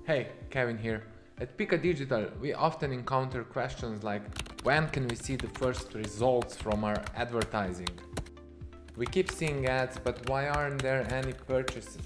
Hey, Kevin here. At Pika.digital, we often encounter questions like, when can we see the first results from our advertising? We keep seeing ads, but why aren't there any purchases?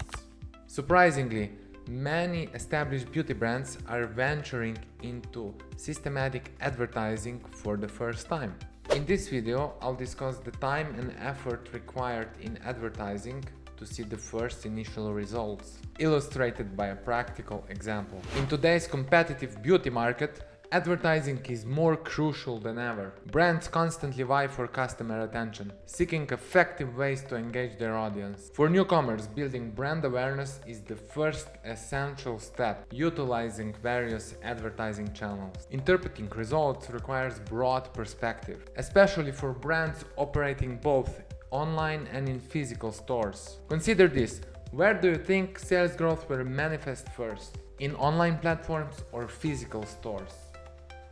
Surprisingly, many established beauty brands are venturing into systematic advertising for the first time. In this video, I'll discuss the time and effort required in advertising to see the first initial results, illustrated by a practical example. In today's competitive beauty market, advertising is more crucial than ever. Brands constantly vie for customer attention, seeking effective ways to engage their audience. For newcomers, building brand awareness is the first essential step, utilizing various advertising channels. Interpreting results requires broad perspective, especially for brands operating both online and in physical stores. Consider this: where do you think sales growth will manifest first? In online platforms or physical stores?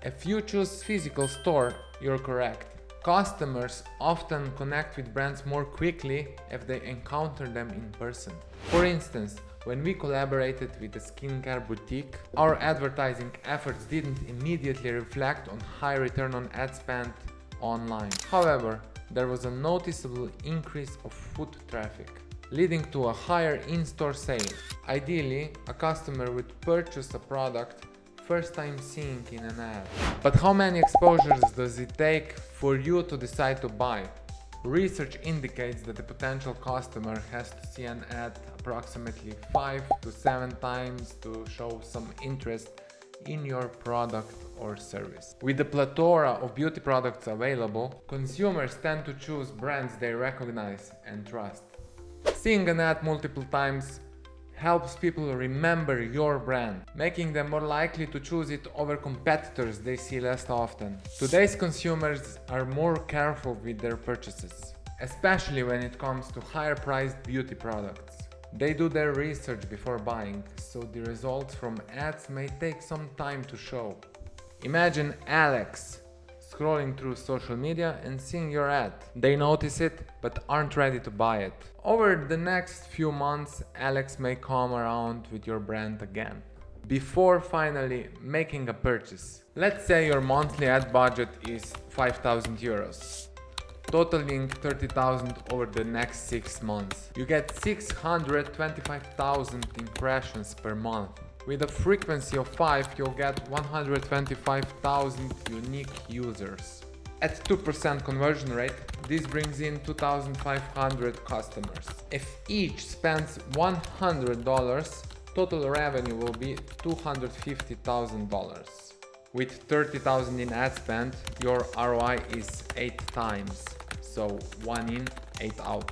If you choose physical store, you're correct. Customers often connect with brands more quickly if they encounter them in person. For instance, when we collaborated with a skincare boutique, our advertising efforts didn't immediately reflect on high return on ad spend online. However, there was a noticeable increase of foot traffic, leading to a higher in-store sale. Ideally, a customer would purchase a product first time seeing in an ad. But how many exposures does it take for you to decide to buy? Research indicates that the potential customer has to see an ad approximately 5 to 7 times to show some interest in your product or service. With the plethora of beauty products available, consumers tend to choose brands they recognize and trust. Seeing an ad multiple times helps people remember your brand, making them more likely to choose it over competitors they see less often. Today's consumers are more careful with their purchases, especially when it comes to higher priced beauty products. They do their research before buying, so the results from ads may take some time to show. Imagine Alex scrolling through social media and seeing your ad. They notice it, but aren't ready to buy it. Over the next few months, Alex may come around with your brand again, before finally making a purchase. Let's say your monthly ad budget is 5,000 euros. Totaling 30,000 over the next 6 months. You get 625,000 impressions per month. With a frequency of 5, you'll get 125,000 unique users. At 2% conversion rate, this brings in 2,500 customers. If each spends $100, total revenue will be $250,000. With 30,000 in ad spend, your ROI is 8 times. So 1 in, 8 out.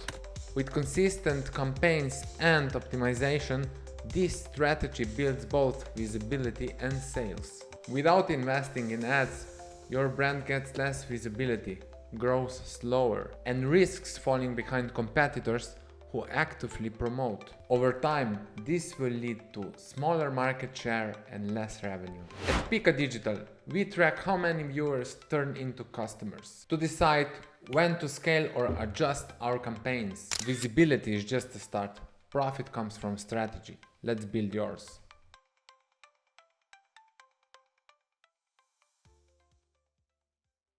With consistent campaigns and optimization, this strategy builds both visibility and sales. Without investing in ads, your brand gets less visibility, grows slower, and risks falling behind competitors who actively promote. Over time, this will lead to smaller market share and less revenue. At Pika.digital, we track how many viewers turn into customers to decide when to scale or adjust our campaigns. Visibility is just a start. Profit comes from strategy. Let's build yours.